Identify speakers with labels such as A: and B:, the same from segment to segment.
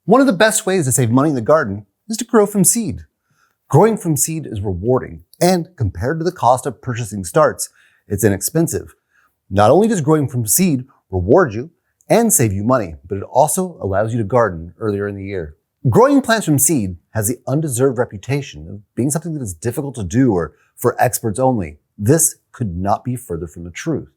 A: One of the best ways to save money in the garden is to grow from seed. Growing from seed is rewarding, and compared to the cost of purchasing starts, it's inexpensive. Not only does growing from seed reward you and save you money, but it also allows you to garden earlier in the year. Growing plants from seed has the undeserved reputation of being something that is difficult to do or for experts only. This could not be further from the truth.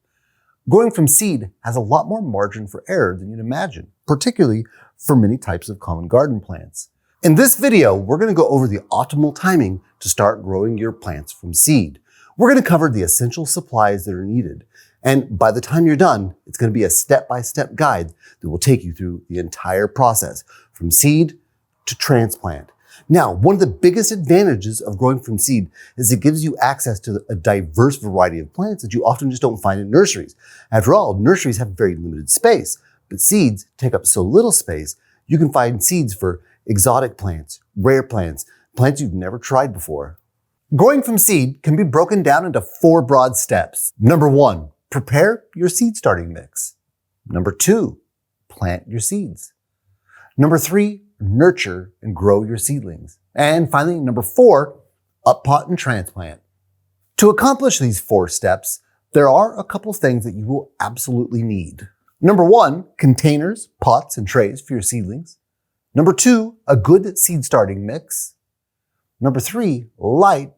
A: Growing from seed has a lot more margin for error than you'd imagine, particularly for many types of common garden plants. In this video, we're going to go over the optimal timing to start growing your plants from seed. We're going to cover the essential supplies that are needed. And by the time you're done, it's going to be a step-by-step guide that will take you through the entire process, from seed to transplant. Now, one of the biggest advantages of growing from seed is it gives you access to a diverse variety of plants that you often just don't find in nurseries. After all, nurseries have very limited space, but seeds take up so little space, you can find seeds for exotic plants, rare plants, plants you've never tried before. Growing from seed can be broken down into 4 broad steps. Number 1, prepare your seed starting mix. Number 2, plant your seeds. Number 3, nurture and grow your seedlings. And finally, number 4, uppot and transplant. To accomplish these 4 steps, there are a couple things that you will absolutely need. Number 1, containers, pots, and trays for your seedlings. Number 2, a good seed starting mix. Number 3, light.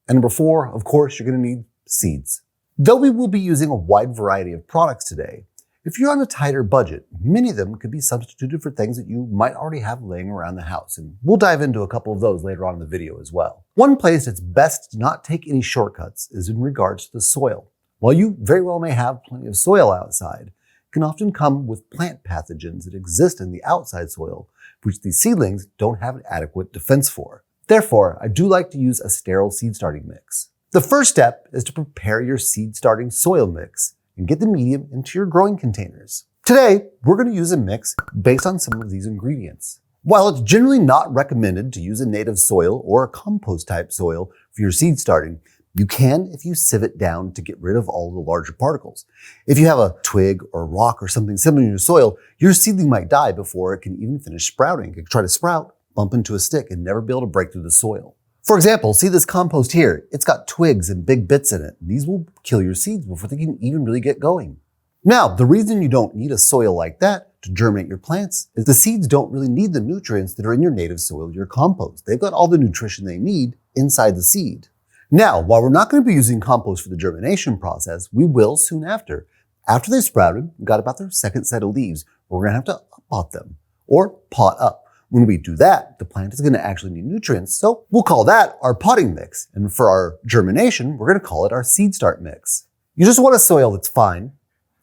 A: And number 4, of course, you're going to need seeds. Though we will be using a wide variety of products today, if you're on a tighter budget, many of them could be substituted for things that you might already have laying around the house, and we'll dive into a couple of those later on in the video as well. One place it's best to not take any shortcuts is in regards to the soil. While you very well may have plenty of soil outside, it can often come with plant pathogens that exist in the outside soil, which these seedlings don't have an adequate defense for. Therefore, I do like to use a sterile seed starting mix. The first step is to prepare your seed starting soil mix and get the medium into your growing containers. Today, we're going to use a mix based on some of these ingredients. While it's generally not recommended to use a native soil or a compost type soil for your seed starting, you can if you sieve it down to get rid of all the larger particles. If you have a twig or rock or something similar in your soil, your seedling might die before it can even finish sprouting. It can try to sprout, bump into a stick, and never be able to break through the soil. For example, see this compost here? It's got twigs and big bits in it. These will kill your seeds before they can even really get going. Now, the reason you don't need a soil like that to germinate your plants is the seeds don't really need the nutrients that are in your native soil, your compost. They've got all the nutrition they need inside the seed. Now, while we're not going to be using compost for the germination process, we will soon after. After they've sprouted, got about their second set of leaves, we're going to have to pot them or pot up. When we do that, the plant is going to actually need nutrients, so we'll call that our potting mix. And for our germination, we're going to call it our seed start mix. You just want a soil that's fine,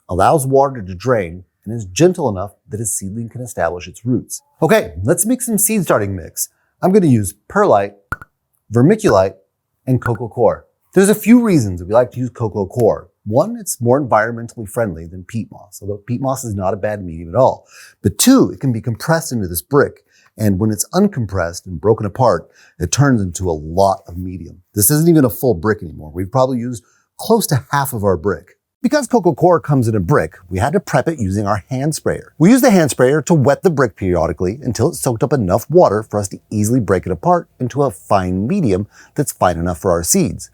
A: allows water to drain, and is gentle enough that a seedling can establish its roots. Okay, let's make some seed starting mix. I'm going to use perlite, vermiculite, and coco coir. There's a few reasons that we like to use coco coir. One, it's more environmentally friendly than peat moss, although peat moss is not a bad medium at all. But 2, it can be compressed into this brick. And when it's uncompressed and broken apart, it turns into a lot of medium. This isn't even a full brick anymore. We've probably used close to half of our brick. Because coco coir comes in a brick, we had to prep it using our hand sprayer. We use the hand sprayer to wet the brick periodically until it soaked up enough water for us to easily break it apart into a fine medium that's fine enough for our seeds.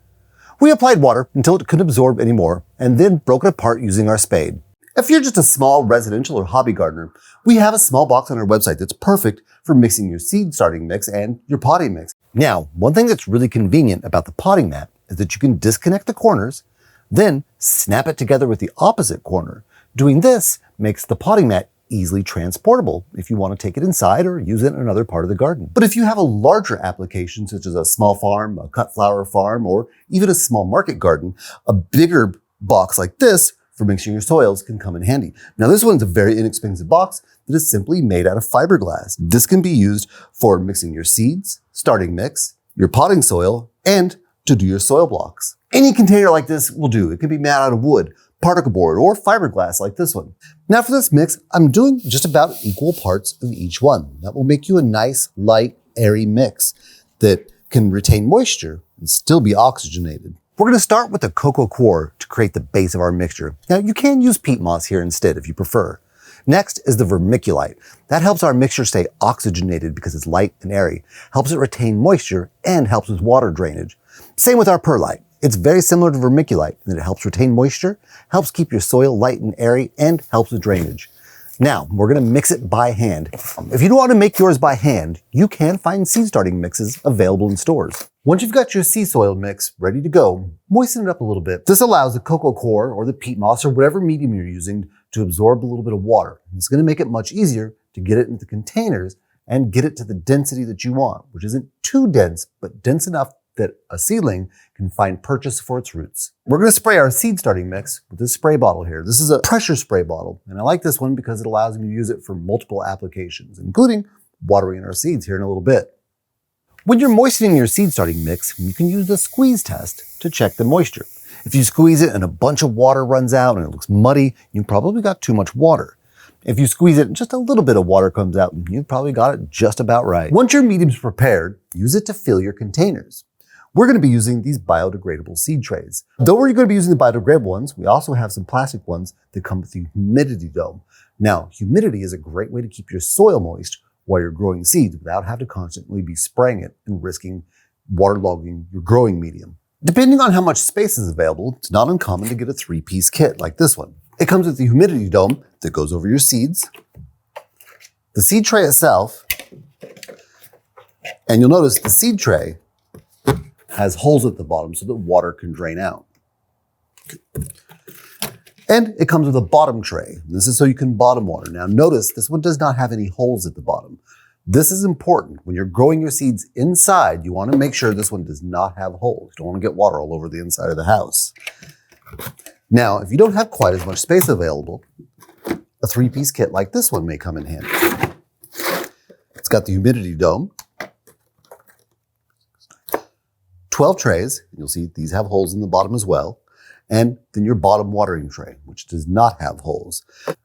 A: We applied water until it couldn't absorb any more, and then broke it apart using our spade. If you're just a small residential or hobby gardener, we have a small box on our website that's perfect for mixing your seed starting mix and your potting mix. Now, one thing that's really convenient about the potting mat is that you can disconnect the corners, then snap it together with the opposite corner. Doing this makes the potting mat easily transportable if you want to take it inside or use it in another part of the garden. But if you have a larger application, such as a small farm, a cut flower farm, or even a small market garden, a bigger box like this for mixing your soils can come in handy. Now, this one's a very inexpensive box that is simply made out of fiberglass. This can be used for mixing your seeds, starting mix, your potting soil, and to do your soil blocks. Any container like this will do. It can be made out of wood, particle board, or fiberglass like this one. Now for this mix, I'm doing just about equal parts of each one. That will make you a nice, light, airy mix that can retain moisture and still be oxygenated. We're going to start with the coco coir to create the base of our mixture. Now, you can use peat moss here instead if you prefer. Next is the vermiculite. That helps our mixture stay oxygenated because it's light and airy, helps it retain moisture, and helps with water drainage. Same with our perlite. It's very similar to vermiculite in that it helps retain moisture, helps keep your soil light and airy, and helps with drainage. Now, we're going to mix it by hand. If you don't want to make yours by hand, you can find seed starting mixes available in stores. Once you've got your seed soil mix ready to go, moisten it up a little bit. This allows the cocoa coir or the peat moss or whatever medium you're using to absorb a little bit of water. It's going to make it much easier to get it into containers and get it to the density that you want, which isn't too dense, but dense enough that a seedling can find purchase for its roots. We're going to spray our seed starting mix with this spray bottle here. This is a pressure spray bottle, and I like this one because it allows me to use it for multiple applications, including watering our seeds here in a little bit. When you're moistening your seed starting mix, you can use the squeeze test to check the moisture. If you squeeze it and a bunch of water runs out and it looks muddy, you've probably got too much water. If you squeeze it and just a little bit of water comes out, you've probably got it just about right. Once your medium's prepared, use it to fill your containers. We're going to be using these biodegradable seed trays. Though we're going to be using the biodegradable ones, we also have some plastic ones that come with the Humidity Dome. Now, humidity is a great way to keep your soil moist while you're growing seeds without having to constantly be spraying it and risking waterlogging your growing medium. Depending on how much space is available, it's not uncommon to get a 3-piece kit like this one. It comes with the Humidity Dome that goes over your seeds, the seed tray itself, and you'll notice the seed tray has holes at the bottom so that water can drain out. And it comes with a bottom tray. This is so you can bottom water. Now notice this one does not have any holes at the bottom. This is important. When you're growing your seeds inside, you want to make sure this one does not have holes. You don't want to get water all over the inside of the house. Now, if you don't have quite as much space available, a 3-piece kit like this one may come in handy. It's got the Humidity Dome, 12 trays, and you'll see these have holes in the bottom as well, and then your bottom watering tray, which does not have holes.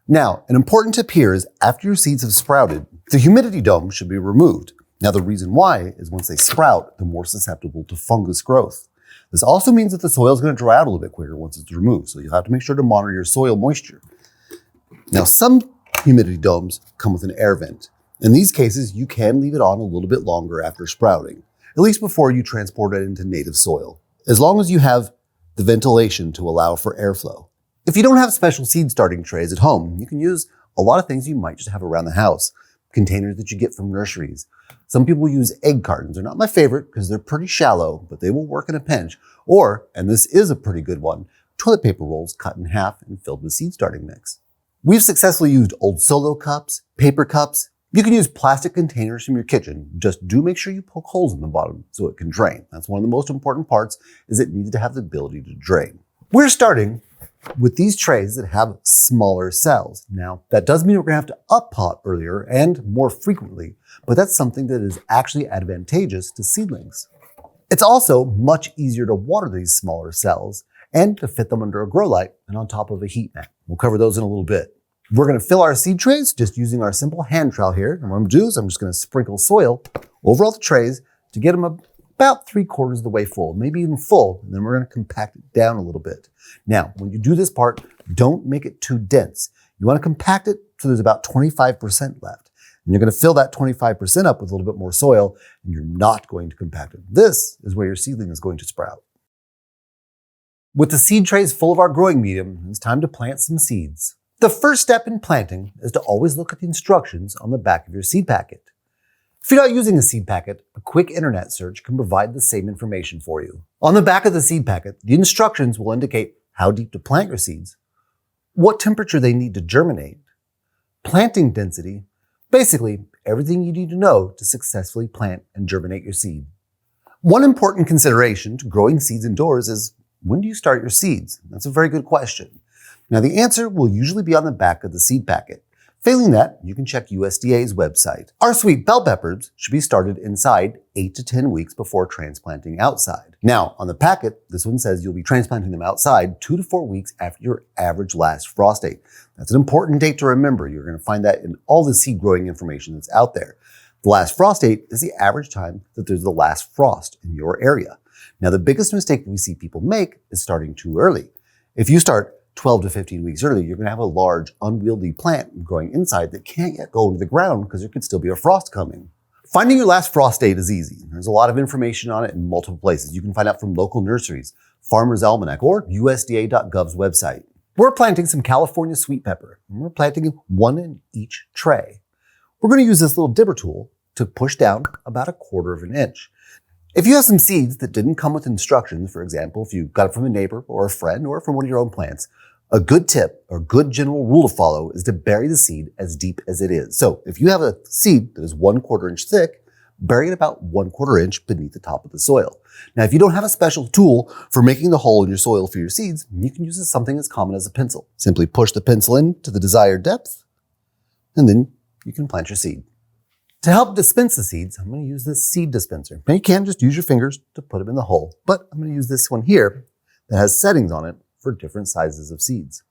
A: Now, an important tip here is after your seeds have sprouted, the Humidity Dome should be removed. Now, the reason why is once they sprout, they're more susceptible to fungus growth. This also means that the soil is going to dry out a little bit quicker once it's removed, so you'll have to make sure to monitor your soil moisture. Now, some humidity domes come with an air vent. In these cases, you can leave it on a little bit longer after sprouting, at least before you transport it into native soil, as long as you have the ventilation to allow for airflow. If you don't have special seed starting trays at home, you can use a lot of things you might just have around the house. Containers that you get from nurseries. Some people use egg cartons. They're not my favorite because they're pretty shallow, but they will work in a pinch. Or, and this is a pretty good one, toilet paper rolls cut in half and filled with seed starting mix. We've successfully used old Solo cups, paper cups. You can use plastic containers from your kitchen. Just do make sure you poke holes in the bottom so it can drain. That's one of the most important parts, is it needs to have the ability to drain. We're starting with these trays that have smaller cells. Now, that does mean we're going to have to up pot earlier and more frequently, but that's something that is actually advantageous to seedlings. It's also much easier to water these smaller cells and to fit them under a grow light and on top of a heat mat. We'll cover those in a little bit. We're going to fill our seed trays just using our simple hand trowel here. And what I'm going to do is I'm just going to sprinkle soil over all the trays to get them about 3/4 of the way full, maybe even full, and then we're going to compact it down a little bit. Now, when you do this part, don't make it too dense. You want to compact it so there's about 25% left. And you're going to fill that 25% up with a little bit more soil, and you're not going to compact it. This is where your seedling is going to sprout. With the seed trays full of our growing medium, it's time to plant some seeds. The first step in planting is to always look at the instructions on the back of your seed packet. If you're not using a seed packet, a quick internet search can provide the same information for you. On the back of the seed packet, the instructions will indicate how deep to plant your seeds, what temperature they need to germinate, planting density, basically everything you need to know to successfully plant and germinate your seed. One important consideration to growing seeds indoors is, when do you start your seeds? That's a very good question. Now, the answer will usually be on the back of the seed packet. Failing that, you can check USDA's website. Our sweet bell peppers should be started inside 8 to 10 weeks before transplanting outside. Now, on the packet, this one says you'll be transplanting them outside 2 to 4 weeks after your average last frost date. That's an important date to remember. You're going to find that in all the seed growing information that's out there. The last frost date is the average time that there's the last frost in your area. Now, the biggest mistake we see people make is starting too early. If you start 12 to 15 weeks earlier, you're going to have a large, unwieldy plant growing inside that can't yet go into the ground because there could still be a frost coming. Finding your last frost date is easy. There's a lot of information on it in multiple places. You can find out from local nurseries, Farmer's Almanac, or USDA.gov's website. We're planting some California sweet pepper, and we're planting one in each tray. We're going to use this little dibber tool to push down about 1/4 of an inch. If you have some seeds that didn't come with instructions, for example, if you got it from a neighbor or a friend or from one of your own plants, a good tip or good general rule to follow is to bury the seed as deep as it is. So if you have a seed that is 1/4 inch thick, bury it about 1/4 inch beneath the top of the soil. Now, if you don't have a special tool for making the hole in your soil for your seeds, you can use something as common as a pencil. Simply push the pencil in to the desired depth, and then you can plant your seed. To help dispense the seeds, I'm going to use this seed dispenser. Now, you can just use your fingers to put them in the hole, but I'm going to use this one here that has settings on it for different sizes of seeds.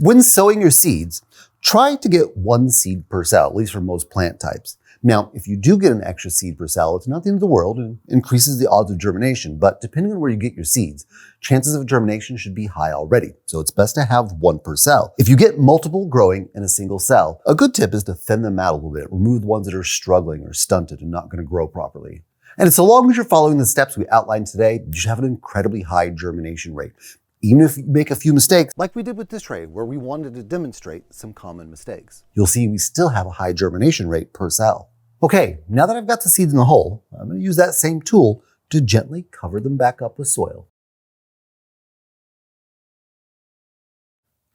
A: When sowing your seeds, try to get 1 seed per cell, at least for most plant types. Now, if you do get an extra seed per cell, it's not the end of the world and increases the odds of germination, but depending on where you get your seeds, chances of germination should be high already, so it's best to have 1 per cell. If you get multiple growing in a single cell, a good tip is to thin them out a little bit, remove the ones that are struggling or stunted and not going to grow properly. And so long as you're following the steps we outlined today, you should have an incredibly high germination rate. Even if you make a few mistakes, like we did with this tray, where we wanted to demonstrate some common mistakes, you'll see we still have a high germination rate per cell. Okay, now that I've got the seeds in the hole, I'm going to use that same tool to gently cover them back up with soil.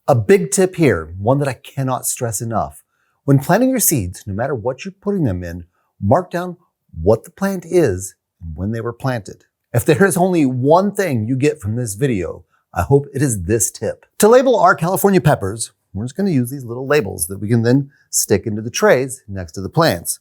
A: A big tip here, one that I cannot stress enough. When planting your seeds, no matter what you're putting them in, mark down what the plant is and when they were planted. If there is only one thing you get from this video, I hope it is this tip. To label our California peppers, we're just going to use these little labels that we can then stick into the trays next to the plants.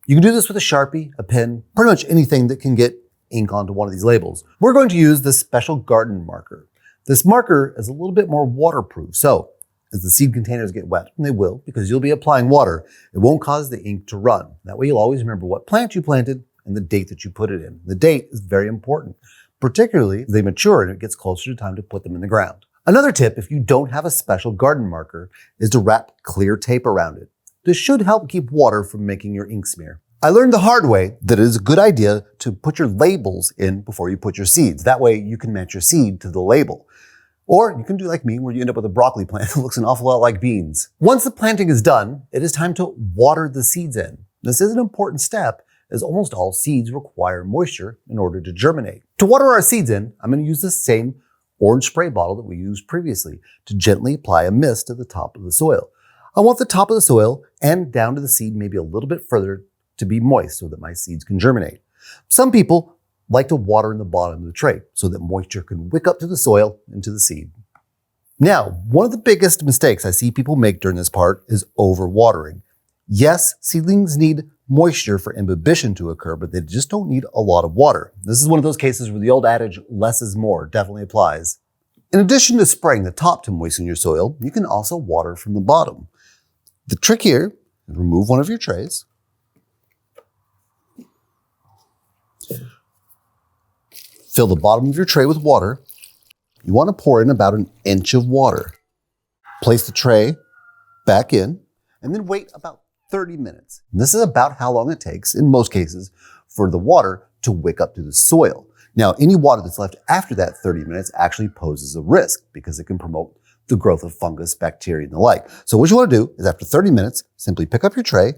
A: You can do this with a Sharpie, a pen, pretty much anything that can get ink onto one of these labels. We're going to use this special garden marker. This marker is a little bit more waterproof, so as the seed containers get wet, and they will because you'll be applying water, it won't cause the ink to run. That way you'll always remember what plant you planted and the date that you put it in. The date is very important, particularly as they mature and it gets closer to time to put them in the ground. Another tip, if you don't have a special garden marker, is to wrap clear tape around it. This should help keep water from making your ink smear. I learned the hard way that it is a good idea to put your labels in before you put your seeds. That way you can match your seed to the label. Or you can do like me, where you end up with a broccoli plant that looks an awful lot like beans. Once the planting is done, it is time to water the seeds in. This is an important step, as almost all seeds require moisture in order to germinate. To water our seeds in, I'm going to use the same orange spray bottle that we used previously to gently apply a mist to the top of the soil. I want the top of the soil and down to the seed maybe a little bit further to be moist so that my seeds can germinate. Some people like to water in the bottom of the tray so that moisture can wick up to the soil and to the seed. Now, one of the biggest mistakes I see people make during this part is overwatering. Yes, seedlings need moisture for imbibition to occur, but they just don't need a lot of water. This is one of those cases where the old adage, less is more, definitely applies. In addition to spraying the top to moisten your soil, you can also water from the bottom. The trick here is remove one of your trays. Fill the bottom of your tray with water. You want to pour in about 1 inch of water. Place the tray back in and then wait about 30 minutes. And this is about how long it takes, in most cases, for the water to wick up to the soil. Now, any water that's left after that 30 minutes actually poses a risk because it can promote the growth of fungus, bacteria, and the like. So what you want to do is after 30 minutes, simply pick up your tray,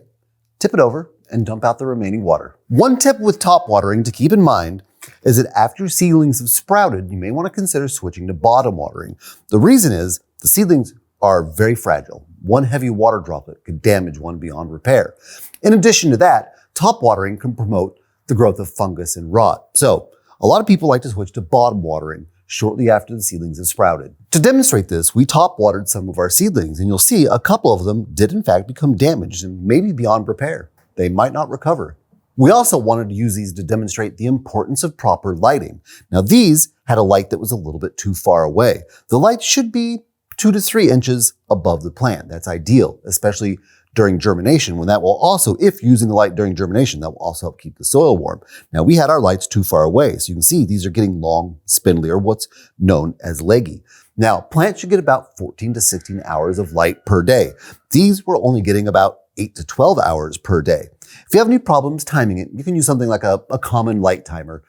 A: tip it over, and dump out the remaining water. One tip with top watering to keep in mind is that after seedlings have sprouted, you may want to consider switching to bottom watering. The reason is the seedlings are very fragile. One heavy water droplet could damage one beyond repair. In addition to that, top watering can promote the growth of fungus and rot. So a lot of people like to switch to bottom watering shortly after the seedlings have sprouted. To demonstrate this, we top watered some of our seedlings, and you'll see a couple of them did in fact become damaged and maybe beyond repair. They might not recover. We also wanted to use these to demonstrate the importance of proper lighting. Now these had a light that was a little bit too far away. The light should be 2 to 3 inches above the plant. That's ideal, especially during germination, when that will also, if using the light during germination, that will also help keep the soil warm. Now we had our lights too far away, so you can see these are getting long, spindly, or what's known as leggy. Now, plants should get about 14 to 16 hours of light per day. These we're only getting about 8 to 12 hours per day. If you have any problems timing it, you can use something like a common light timer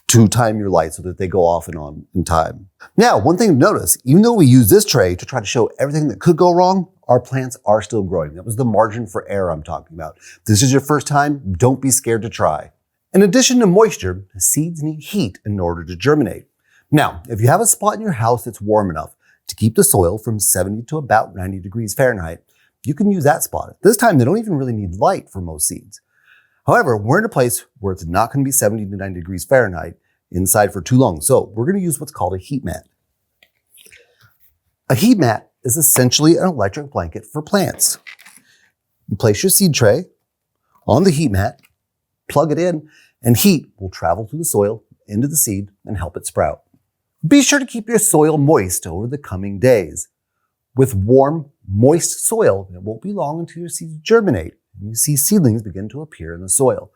A: to time your lights so that they go off and on in time. Now, one thing to notice, even though we use this tray to try to show everything that could go wrong, our plants are still growing. That was the margin for error I'm talking about. If this is your first time, don't be scared to try. In addition to moisture, seeds need heat in order to germinate. Now, if you have a spot in your house that's warm enough to keep the soil from 70 to about 90 degrees Fahrenheit, you can use that spot. This time, they don't even really need light for most seeds. However, we're in a place where it's not going to be 70 to 90 degrees Fahrenheit inside for too long. So we're going to use what's called a heat mat. A heat mat is essentially an electric blanket for plants. You place your seed tray on the heat mat, plug it in, and heat will travel through the soil into the seed and help it sprout. Be sure to keep your soil moist over the coming days. With warm, moist soil, it won't be long until your seeds germinate and you see seedlings begin to appear in the soil.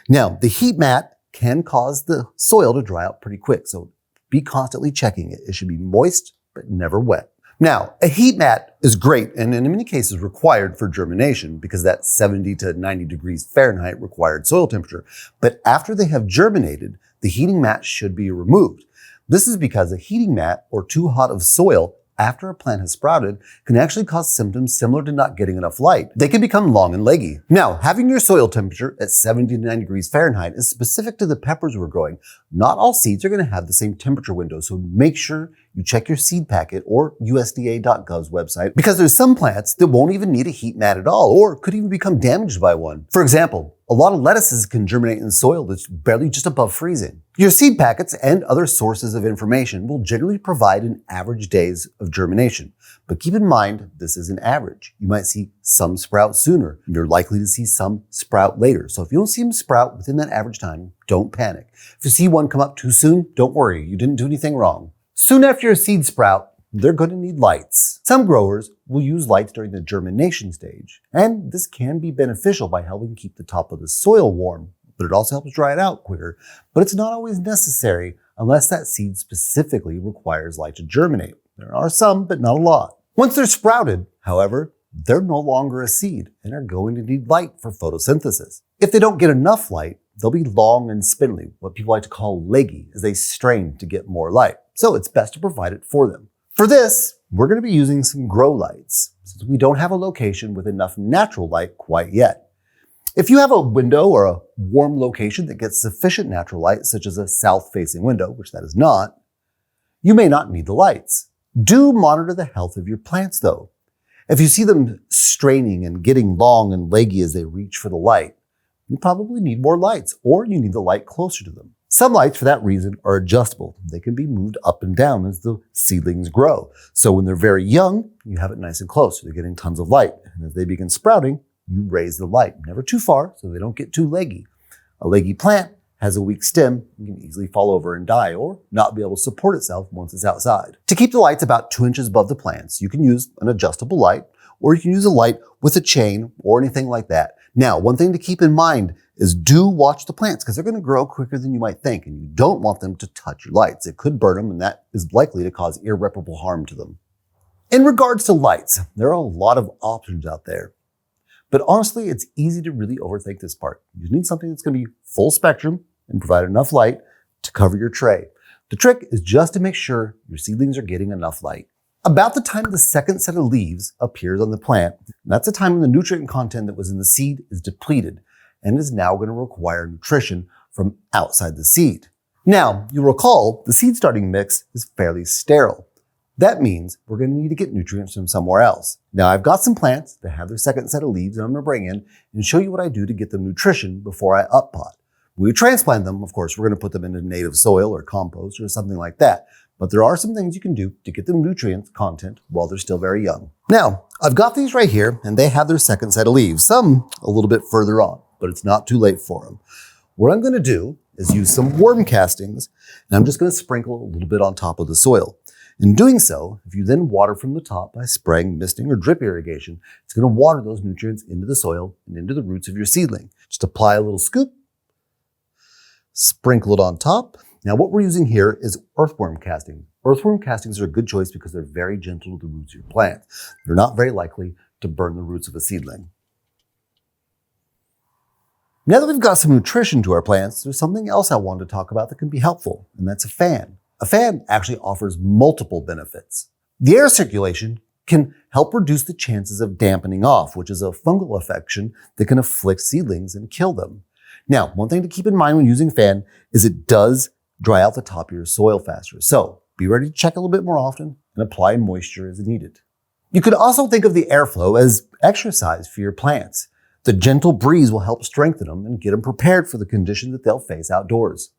A: Now, the heat mat can cause the soil to dry out pretty quick, so be constantly checking it. It should be moist, but never wet. Now, a heat mat is great and in many cases required for germination because that 70 to 90 degrees Fahrenheit required soil temperature. But after they have germinated, the heating mat should be removed. This is because a heating mat or too hot of soil after a plant has sprouted can actually cause symptoms similar to not getting enough light. They can become long and leggy. Now, having your soil temperature at 70 to 90 degrees Fahrenheit is specific to the peppers we're growing. Not all seeds are going to have the same temperature window, so make sure you check your seed packet or USDA.gov's website because there's some plants that won't even need a heat mat at all or could even become damaged by one. For example, a lot of lettuces can germinate in soil that's barely just above freezing. Your seed packets and other sources of information will generally provide an average days of germination. But keep in mind, this is an average. You might see some sprout sooner. You're likely to see some sprout later. So if you don't see them sprout within that average time, don't panic. If you see one come up too soon, don't worry. You didn't do anything wrong. Soon after your seed sprout, they're going to need lights. Some growers will use lights during the germination stage, and this can be beneficial by helping keep the top of the soil warm, but it also helps dry it out quicker. But it's not always necessary unless that seed specifically requires light to germinate. There are some, but not a lot. Once they're sprouted, however, they're no longer a seed and are going to need light for photosynthesis. If they don't get enough light, they'll be long and spindly, what people like to call leggy, as they strain to get more light. So it's best to provide it for them. For this, we're going to be using some grow lights, since we don't have a location with enough natural light quite yet. If you have a window or a warm location that gets sufficient natural light, such as a south-facing window, which that is not, you may not need the lights. Do monitor the health of your plants, though. If you see them straining and getting long and leggy as they reach for the light, you probably need more lights, or you need the light closer to them. Some lights, for that reason, are adjustable. They can be moved up and down as the seedlings grow. So when they're very young, you have it nice and close, so they're getting tons of light. And as they begin sprouting, you raise the light. Never too far, so they don't get too leggy. A leggy plant has a weak stem and can easily fall over and die, or not be able to support itself once it's outside. To keep the lights about 2 inches above the plants, you can use an adjustable light, or you can use a light with a chain or anything like that. Now, one thing to keep in mind is do watch the plants because they're going to grow quicker than you might think, and you don't want them to touch your lights. It could burn them, and that is likely to cause irreparable harm to them. In regards to lights, there are a lot of options out there. But honestly, it's easy to really overthink this part. You need something that's going to be full spectrum and provide enough light to cover your tray. The trick is just to make sure your seedlings are getting enough light. About the time the second set of leaves appears on the plant, that's the time when the nutrient content that was in the seed is depleted and is now going to require nutrition from outside the seed. Now, you'll recall the seed starting mix is fairly sterile. That means we're going to need to get nutrients from somewhere else. Now, I've got some plants that have their second set of leaves that I'm going to bring in and show you what I do to get them nutrition before I uppot. When we transplant them, of course, we're going to put them into native soil or compost or something like that. But there are some things you can do to get them nutrient content while they're still very young. Now, I've got these right here, and they have their second set of leaves, some a little bit further on, but it's not too late for them. What I'm going to do is use some worm castings, and I'm just going to sprinkle a little bit on top of the soil. In doing so, if you then water from the top by spraying, misting, or drip irrigation, it's going to water those nutrients into the soil and into the roots of your seedling. Just apply a little scoop, sprinkle it on top, Now what we're using here is earthworm casting. Earthworm castings are a good choice because they're very gentle to the roots of your plant. They're not very likely to burn the roots of a seedling. Now that we've got some nutrition to our plants, there's something else I wanted to talk about that can be helpful, and that's a fan. A fan actually offers multiple benefits. The air circulation can help reduce the chances of dampening off, which is a fungal infection that can afflict seedlings and kill them. Now, one thing to keep in mind when using fan is it does dry out the top of your soil faster. So be ready to check a little bit more often and apply moisture as needed. You could also think of the airflow as exercise for your plants. The gentle breeze will help strengthen them and get them prepared for the conditions that they'll face outdoors.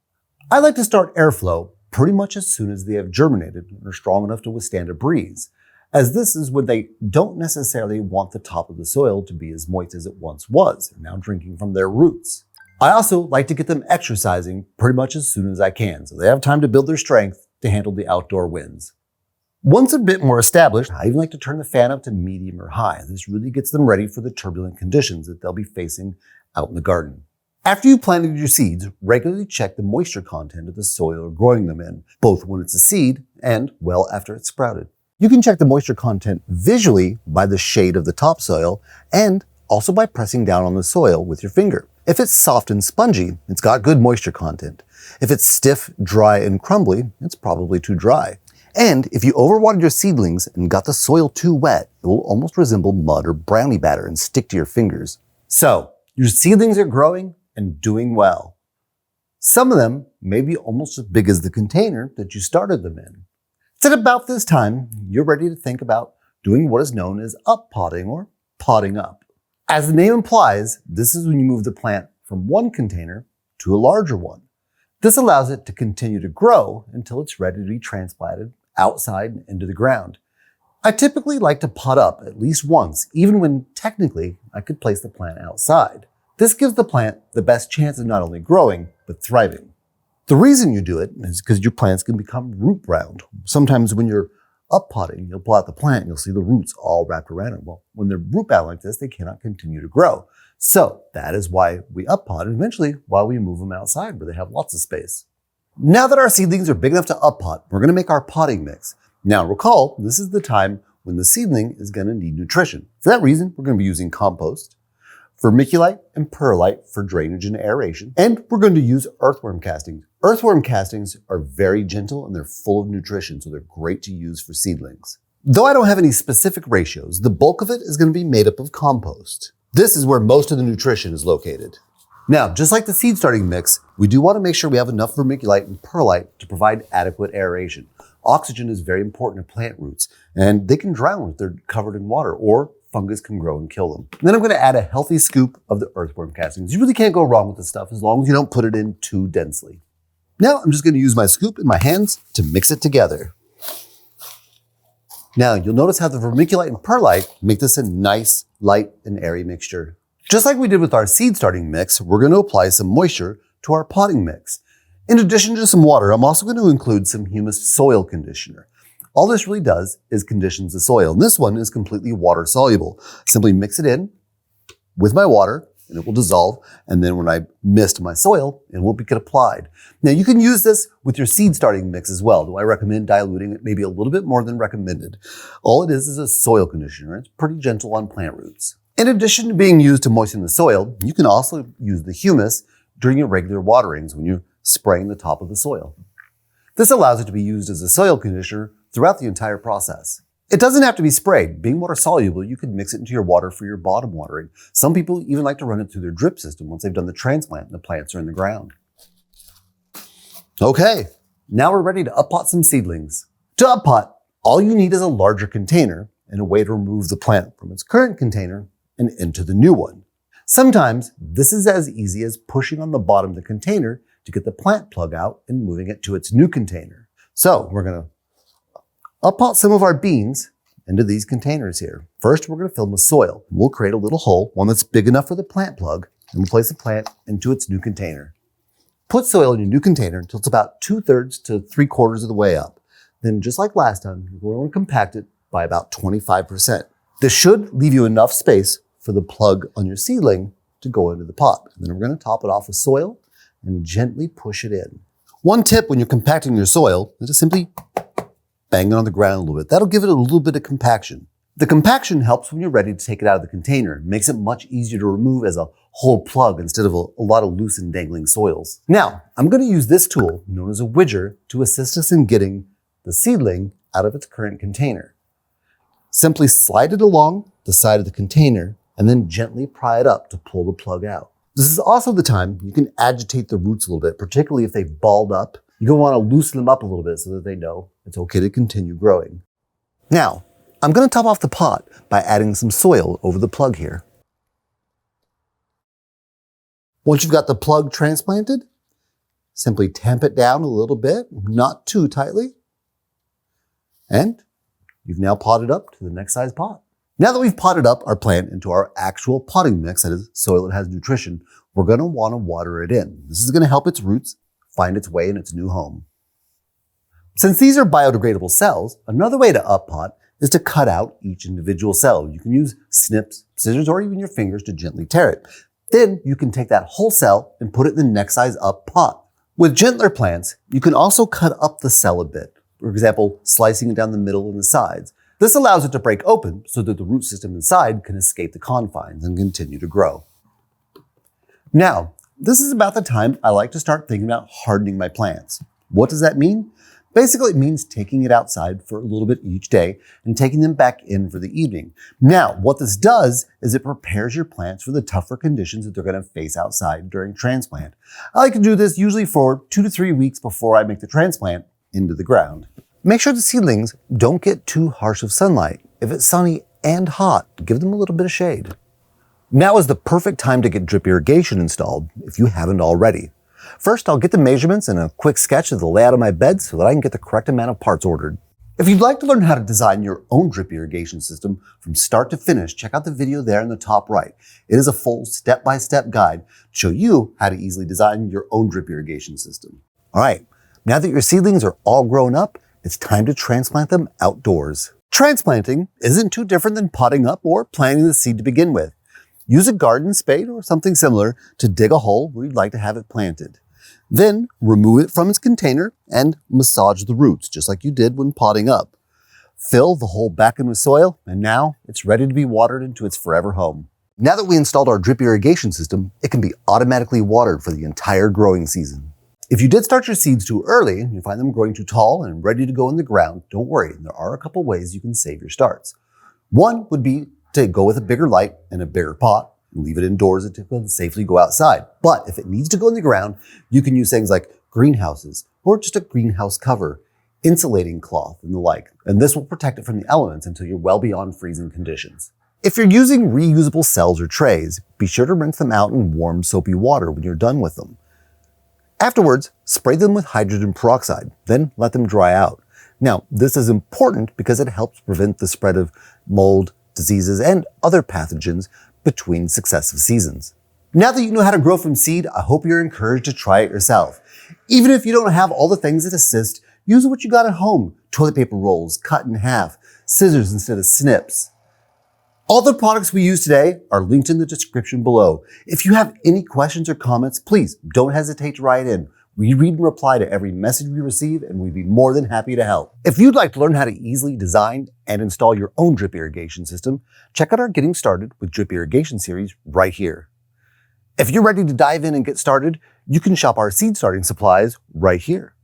A: I like to start airflow pretty much as soon as they have germinated and are strong enough to withstand a breeze, as this is when they don't necessarily want the top of the soil to be as moist as it once was, now drinking from their roots. I also like to get them exercising pretty much as soon as I can, so they have time to build their strength to handle the outdoor winds. Once a bit more established, I even like to turn the fan up to medium or high. This really gets them ready for the turbulent conditions that they'll be facing out in the garden. After you've planted your seeds, regularly check the moisture content of the soil you're growing them in, both when it's a seed and well after it's sprouted. You can check the moisture content visually by the shade of the topsoil and also by pressing down on the soil with your finger. If it's soft and spongy, it's got good moisture content. If it's stiff, dry, and crumbly, it's probably too dry. And if you overwatered your seedlings and got the soil too wet, it will almost resemble mud or brownie batter and stick to your fingers. So, your seedlings are growing and doing well. Some of them may be almost as big as the container that you started them in. It's at about this time you're ready to think about doing what is known as up-potting or potting up. As the name implies, this is when you move the plant from one container to a larger one. This allows it to continue to grow until it's ready to be transplanted outside and into the ground. I typically like to pot up at least once, even when technically I could place the plant outside. This gives the plant the best chance of not only growing, but thriving. The reason you do it is because your plants can become root bound. Sometimes when you're up potting, you'll pull out the plant and you'll see the roots all wrapped around it. Well, when they're root bound like this, they cannot continue to grow. So that is why we up pot and eventually why we move them outside where they have lots of space. Now that our seedlings are big enough to up pot, we're going to make our potting mix. Now recall, this is the time when the seedling is going to need nutrition. For that reason, we're going to be using compost, vermiculite and perlite for drainage and aeration, and we're going to use earthworm castings. Earthworm castings are very gentle and they're full of nutrition, so they're great to use for seedlings. Though I don't have any specific ratios, the bulk of it is going to be made up of compost. This is where most of the nutrition is located. Now, just like the seed starting mix, we do want to make sure we have enough vermiculite and perlite to provide adequate aeration. Oxygen is very important to plant roots, and they can drown if they're covered in water, or fungus can grow and kill them. And then I'm going to add a healthy scoop of the earthworm castings. You really can't go wrong with this stuff as long as you don't put it in too densely. Now I'm just going to use my scoop in my hands to mix it together. Now you'll notice how the vermiculite and perlite make this a nice, light, and airy mixture. Just like we did with our seed starting mix, we're going to apply some moisture to our potting mix. In addition to some water, I'm also going to include some humus soil conditioner. All this really does is conditions the soil, and this one is completely water soluble. Simply mix it in with my water, and it will dissolve, and then when I mist my soil, it will get applied. Now you can use this with your seed starting mix as well, though I recommend diluting it maybe a little bit more than recommended. All it is a soil conditioner. It's pretty gentle on plant roots. In addition to being used to moisten the soil, you can also use the humus during your regular waterings when you're spraying the top of the soil. This allows it to be used as a soil conditioner throughout the entire process. It doesn't have to be sprayed. Being water soluble, you could mix it into your water for your bottom watering. Some people even like to run it through their drip system once they've done the transplant and the plants are in the ground. Okay, now we're ready to up pot some seedlings. To up pot, all you need is a larger container and a way to remove the plant from its current container and into the new one. Sometimes this is as easy as pushing on the bottom of the container to get the plant plug out and moving it to its new container. So we're going to up pot some of our beans into these containers here. First, we're going to fill them with soil. We'll create a little hole, one that's big enough for the plant plug, and we'll place the plant into its new container. Put soil in your new container until it's about 2/3 to 3/4 of the way up. Then, just like last time, we're going to compact it by about 25%. This should leave you enough space for the plug on your seedling to go into the pot. And then we're going to top it off with soil and gently push it in. One tip when you're compacting your soil is to simply bang it on the ground a little bit. That'll give it a little bit of compaction. The compaction helps when you're ready to take it out of the container. It makes it much easier to remove as a whole plug instead of a lot of loose and dangling soils. Now, I'm going to use this tool, known as a widger, to assist us in getting the seedling out of its current container. Simply slide it along the side of the container and then gently pry it up to pull the plug out. This is also the time you can agitate the roots a little bit, particularly if they've balled up. You're going to want to loosen them up a little bit so that they know it's okay to continue growing. Now, I'm going to top off the pot by adding some soil over the plug here. Once you've got the plug transplanted, simply tamp it down a little bit, not too tightly, and you've now potted up to the next size pot. Now that we've potted up our plant into our actual potting mix, that is soil that has nutrition, we're going to want to water it in. This is going to help its roots find its way in its new home. Since these are biodegradable cells, another way to up pot is to cut out each individual cell. You can use snips, scissors, or even your fingers to gently tear it. Then you can take that whole cell and put it in the next size up pot. With gentler plants, you can also cut up the cell a bit. For example, slicing it down the middle and the sides. This allows it to break open so that the root system inside can escape the confines and continue to grow. Now, this is about the time I like to start thinking about hardening my plants. What does that mean? Basically, it means taking it outside for a little bit each day and taking them back in for the evening. Now, what this does is it prepares your plants for the tougher conditions that they're going to face outside during transplant. I like to do this usually for 2 to 3 weeks before I make the transplant into the ground. Make sure the seedlings don't get too harsh of sunlight. If it's sunny and hot, give them a little bit of shade. Now is the perfect time to get drip irrigation installed if you haven't already. First, I'll get the measurements and a quick sketch of the layout of my bed so that I can get the correct amount of parts ordered. If you'd like to learn how to design your own drip irrigation system from start to finish, check out the video there in the top right. It is a full step-by-step guide to show you how to easily design your own drip irrigation system. All right, now that your seedlings are all grown up, it's time to transplant them outdoors. Transplanting isn't too different than potting up or planting the seed to begin with. Use a garden spade or something similar to dig a hole where you'd like to have it planted. Then remove it from its container and massage the roots, just like you did when potting up. Fill the hole back in with soil, and now it's ready to be watered into its forever home. Now that we installed our drip irrigation system, it can be automatically watered for the entire growing season. If you did start your seeds too early and you find them growing too tall and ready to go in the ground, don't worry, there are a couple ways you can save your starts. One would be to go with a bigger light and a bigger pot and leave it indoors until it can safely go outside. But if it needs to go in the ground, you can use things like greenhouses or just a greenhouse cover, insulating cloth and the like. And this will protect it from the elements until you're well beyond freezing conditions. If you're using reusable cells or trays, be sure to rinse them out in warm soapy water when you're done with them. Afterwards, spray them with hydrogen peroxide, then let them dry out. Now, this is important because it helps prevent the spread of mold, diseases, and other pathogens between successive seasons. Now that you know how to grow from seed, I hope you're encouraged to try it yourself. Even if you don't have all the things that assist, use what you got at home. Toilet paper rolls cut in half, scissors instead of snips. All the products we use today are linked in the description below. If you have any questions or comments, please don't hesitate to write in. We read and reply to every message we receive, and we'd be more than happy to help. If you'd like to learn how to easily design and install your own drip irrigation system, check out our Getting Started with Drip Irrigation series right here. If you're ready to dive in and get started, you can shop our seed starting supplies right here.